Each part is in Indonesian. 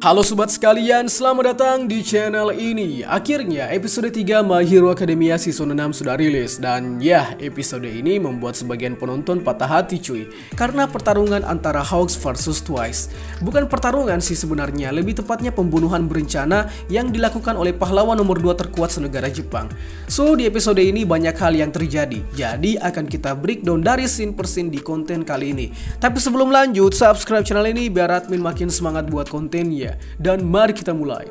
Halo sobat sekalian, selamat datang di channel ini. Akhirnya episode 3 My Hero Academia Season 6 sudah rilis. Dan ya, episode ini membuat sebagian penonton patah hati cuy, karena pertarungan antara Hawks versus Twice. Bukan pertarungan sih sebenarnya, lebih tepatnya pembunuhan berencana yang dilakukan oleh pahlawan nomor 2 terkuat senegara Jepang. So di episode ini banyak hal yang terjadi, jadi akan kita breakdown dari scene per scene di konten kali ini. Tapi sebelum lanjut, subscribe channel ini biar admin makin semangat buat kontennya. Dan mari kita mulai.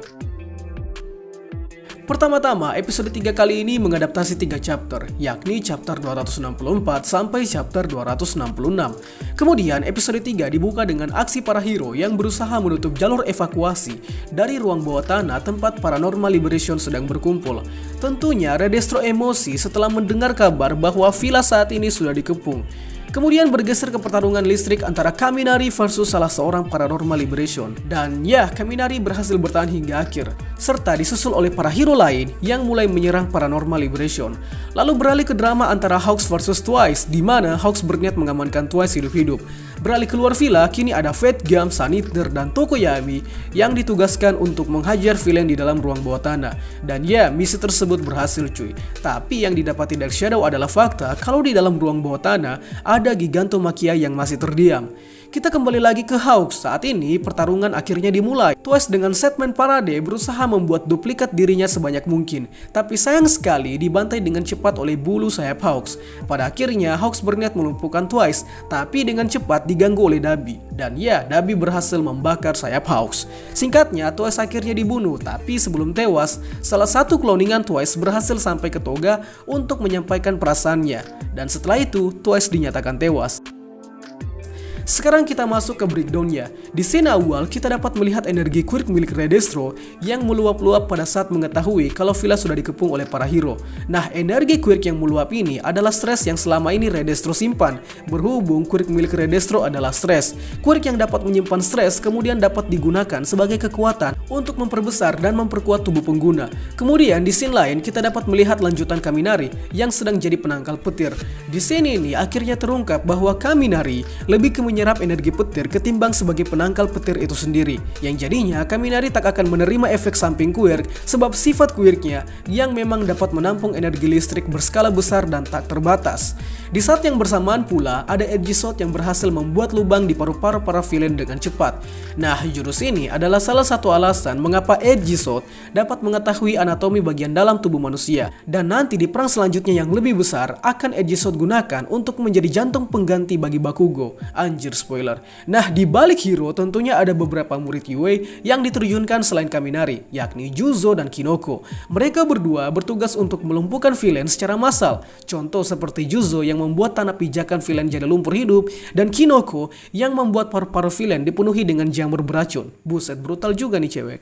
Pertama-tama, episode 3 kali ini mengadaptasi 3 chapter, yakni chapter 264 sampai chapter 266. Kemudian episode 3 dibuka dengan aksi para hero yang berusaha menutup jalur evakuasi dari ruang bawah tanah tempat Paranormal Liberation sedang berkumpul. Tentunya Redestro emosi setelah mendengar kabar bahwa villa saat ini sudah dikepung. Kemudian bergeser ke pertarungan listrik antara Kaminari versus salah seorang Paranormal Liberation. Dan ya, Kaminari berhasil bertahan hingga akhir, serta disusul oleh para hero lain yang mulai menyerang Paranormal Liberation. Lalu beralih ke drama antara Hawks versus Twice, di mana Hawks berniat mengamankan Twice hidup-hidup. Beralih keluar villa, kini ada Fate Gum, Saniter, dan Tokoyami yang ditugaskan untuk menghajar villain di dalam ruang bawah tanah. Dan ya, misi tersebut berhasil cuy. Tapi yang didapati Dark Shadow adalah fakta kalau di dalam ruang bawah tanah ada Gigantomachia yang masih terdiam. Kita kembali lagi ke Hawks. Saat ini pertarungan akhirnya dimulai. Twice dengan Setman Parade berusaha membuat duplikat dirinya sebanyak mungkin, tapi sayang sekali dibantai dengan cepat oleh bulu sayap Hawks. Pada akhirnya Hawks berniat melumpuhkan Twice, tapi dengan cepat diganggu oleh Dabi. Dan ya, Dabi berhasil membakar sayap Hawks. Singkatnya, Twice akhirnya dibunuh, tapi sebelum tewas, salah satu cloningan Twice berhasil sampai ke Toga untuk menyampaikan perasaannya. Dan setelah itu, Twice dinyatakan tewas. Sekarang kita masuk ke breakdownnya. Di scene awal kita dapat melihat energi quirk milik Redestro yang meluap-luap pada saat mengetahui kalau villa sudah dikepung oleh para hero. Nah, energi quirk yang meluap ini adalah stres yang selama ini Redestro simpan. Berhubung quirk milik Redestro adalah stres, quirk yang dapat menyimpan stres kemudian dapat digunakan sebagai kekuatan untuk memperbesar dan memperkuat tubuh pengguna. Kemudian di scene lain kita dapat melihat lanjutan Kaminari yang sedang jadi penangkal petir. Di scene ini akhirnya terungkap bahwa Kaminari lebih ke menyerap energi petir ketimbang sebagai penangkal petir itu sendiri, yang jadinya Kaminari tak akan menerima efek samping quirk sebab sifat quirknya yang memang dapat menampung energi listrik berskala besar dan tak terbatas. Di saat yang bersamaan pula ada Edgy Shot yang berhasil membuat lubang di paru-paru para villain dengan cepat. Nah, jurus ini adalah salah satu alasan mengapa Edgy Shot dapat mengetahui anatomi bagian dalam tubuh manusia, dan nanti di perang selanjutnya yang lebih besar akan Edgy Shot gunakan untuk menjadi jantung pengganti bagi Bakugo. Anjir, spoiler. Nah, di balik hero tentunya ada beberapa murid Yue yang diterjunkan selain Kaminari, yakni Juzo dan Kinoko. Mereka berdua bertugas untuk melumpuhkan villain secara massal. Contoh seperti Juzo yang membuat tanah pijakan villain jadi lumpur hidup, dan Kinoko yang membuat paru-paru villain dipenuhi dengan jamur beracun. Buset, brutal juga nih cewek.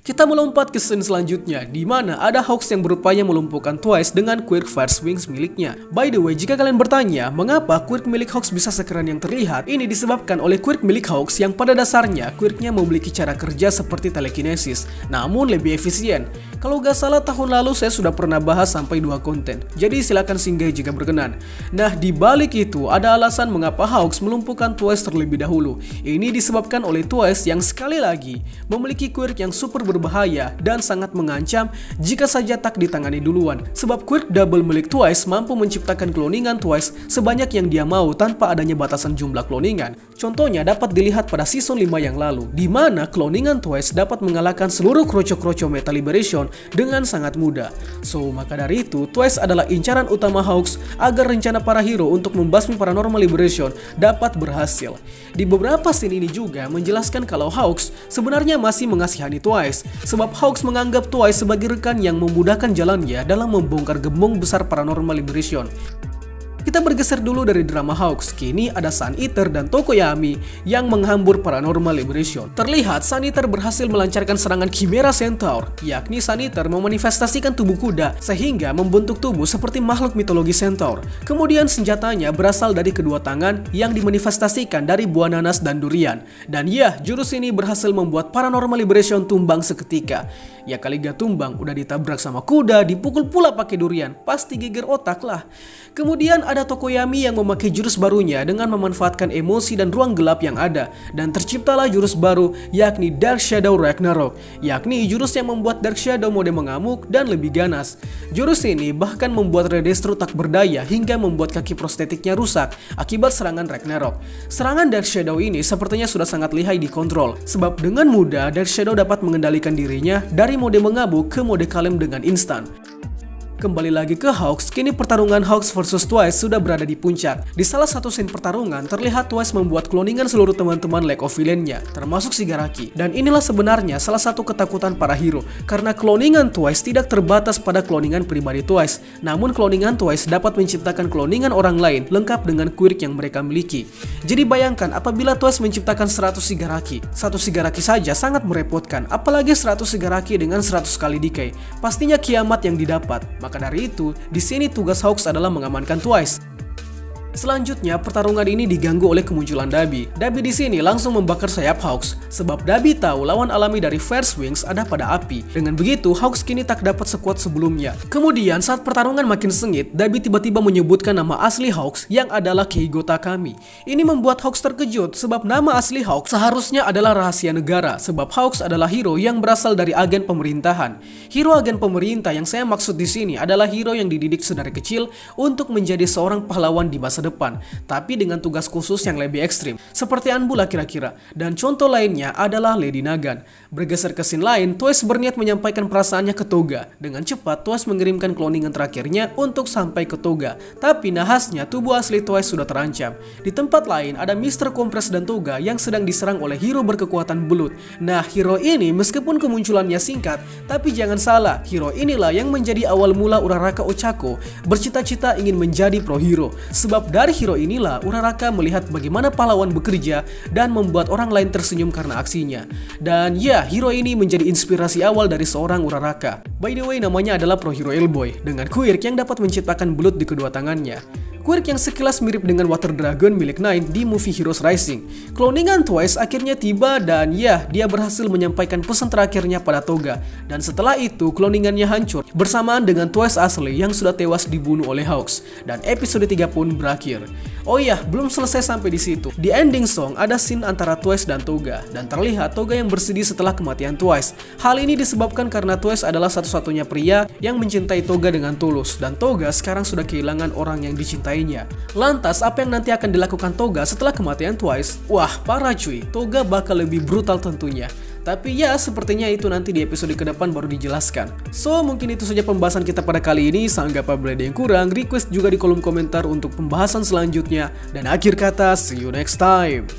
Kita melompat ke scene selanjutnya, di mana ada Hawks yang berupaya melumpuhkan Twice dengan quirk Fire Wings miliknya. By the way, jika kalian bertanya mengapa quirk milik Hawks bisa sekeren yang terlihat, ini disebabkan oleh quirk milik Hawks yang pada dasarnya quirknya memiliki cara kerja seperti telekinesis, namun lebih efisien. Kalau gak salah tahun lalu saya sudah pernah bahas sampai 2 konten, jadi silakan singgah jika berkenan. Nah, di balik itu ada alasan mengapa Hawks melumpuhkan Twice terlebih dahulu. Ini disebabkan oleh Twice yang sekali lagi memiliki quirk yang super berbahaya dan sangat mengancam jika saja tak ditangani duluan. Sebab quirk double milik Twice mampu menciptakan cloningan Twice sebanyak yang dia mau tanpa adanya batasan jumlah cloningan. Contohnya dapat dilihat pada season 5 yang lalu, di mana cloningan Twice dapat mengalahkan seluruh kroco-kroco Metal Liberation dengan sangat mudah. So, maka dari itu Twice adalah incaran utama Hawks agar rencana para hero untuk membasmi Paranormal Liberation dapat berhasil. Di beberapa scene ini juga menjelaskan kalau Hawks sebenarnya masih mengasihani Twice, sebab Hawks menganggap Twice sebagai rekan yang memudahkan jalannya dalam membongkar gembong besar Paranormal Liberation. Kita bergeser dulu dari drama Hawks. Kini ada Sun Eater dan Tokoyami yang menghambur Paranormal Liberation. Terlihat Sun Eater berhasil melancarkan serangan Chimera Centaur, yakni Sun Eater memanifestasikan tubuh kuda sehingga membentuk tubuh seperti makhluk mitologi Centaur. Kemudian senjatanya berasal dari kedua tangan yang dimanifestasikan dari buah nanas dan durian. Dan ya, jurus ini berhasil membuat Paranormal Liberation tumbang seketika. Ya kali gak tumbang, udah ditabrak sama kuda, dipukul pula pakai durian, pasti geger otak lah. Kemudian ada Tokoyami yang memakai jurus barunya dengan memanfaatkan emosi dan ruang gelap yang ada, dan terciptalah jurus baru yakni Dark Shadow Ragnarok, yakni jurus yang membuat Dark Shadow mode mengamuk dan lebih ganas. Jurus ini bahkan membuat Redestro tak berdaya hingga membuat kaki prostetiknya rusak akibat serangan Ragnarok. Serangan Dark Shadow ini sepertinya sudah sangat lihai dikontrol, sebab dengan mudah Dark Shadow dapat mengendalikan dirinya dari mode mengamuk ke mode kalem dengan instan. Kembali lagi ke Hawks, kini pertarungan Hawks versus Twice sudah berada di puncak. Di salah satu scene pertarungan, terlihat Twice membuat cloningan seluruh teman-teman League of Villain-nya, termasuk Shigaraki. Dan inilah sebenarnya salah satu ketakutan para hero, karena cloningan Twice tidak terbatas pada cloningan pribadi Twice, namun cloningan Twice dapat menciptakan cloningan orang lain lengkap dengan quirk yang mereka miliki. Jadi bayangkan apabila Twice menciptakan 100 Shigaraki. Satu Shigaraki saja sangat merepotkan, apalagi 100 Shigaraki dengan 100 kali decay. Pastinya kiamat yang didapat. Maka dari itu, di sini tugas Hawks adalah mengamankan Twice. Selanjutnya, pertarungan ini diganggu oleh kemunculan Dabi. Dabi di sini langsung membakar sayap Hawks, sebab Dabi tahu lawan alami dari Fierce Wings ada pada api. Dengan begitu, Hawks kini tak dapat sekuat sebelumnya. Kemudian, saat pertarungan makin sengit, Dabi tiba-tiba menyebutkan nama asli Hawks yang adalah Keigo Takami. Ini membuat Hawks terkejut, sebab nama asli Hawks seharusnya adalah rahasia negara, sebab Hawks adalah hero yang berasal dari agen pemerintahan. Hero agen pemerintah yang saya maksud di sini adalah hero yang dididik sedari kecil untuk menjadi seorang pahlawan di masa depan, tapi dengan tugas khusus yang lebih ekstrim, seperti Anbula kira-kira. Dan contoh lainnya adalah Lady Nagan. Bergeser ke scene lain, Twice berniat menyampaikan perasaannya ke Toga. Dengan cepat, Twice mengirimkan cloningan terakhirnya untuk sampai ke Toga, tapi nahasnya tubuh asli Twice sudah terancam. Di tempat lain, ada Mr. Compress dan Toga yang sedang diserang oleh hero berkekuatan belut. Nah, hero ini meskipun kemunculannya singkat, tapi jangan salah, hero inilah yang menjadi awal mula Uraraka Ochako bercita-cita ingin menjadi pro hero, sebab dari hero inilah Uraraka melihat bagaimana pahlawan bekerja dan membuat orang lain tersenyum karena aksinya. Dan ya, hero ini menjadi inspirasi awal dari seorang Uraraka. By the way, namanya adalah Pro Hero Elboy, dengan quirk yang dapat menciptakan belut di kedua tangannya. Quirk yang sekilas mirip dengan Water Dragon milik Nine di movie Heroes Rising. Cloningan Twice akhirnya tiba dan ya, dia berhasil menyampaikan pesan terakhirnya pada Toga. Dan setelah itu, cloningannya hancur bersamaan dengan Twice asli yang sudah tewas dibunuh oleh Hawks. Dan episode 3 pun berakhir. Oh iya, belum selesai sampai di situ. Di ending song ada scene antara Twice dan Toga, dan terlihat Toga yang bersedih setelah kematian Twice. Hal ini disebabkan karena Twice adalah satu-satunya pria yang mencintai Toga dengan tulus, dan Toga sekarang sudah kehilangan orang yang dicintainya. Lantas, apa yang nanti akan dilakukan Toga setelah kematian Twice? Wah, parah cuy, Toga bakal lebih brutal tentunya. Tapi ya, sepertinya itu nanti di episode ke depan baru dijelaskan. So, mungkin itu saja pembahasan kita pada kali ini. Sanggap apabila ada yang kurang, request juga di kolom komentar untuk pembahasan selanjutnya. Dan akhir kata, see you next time.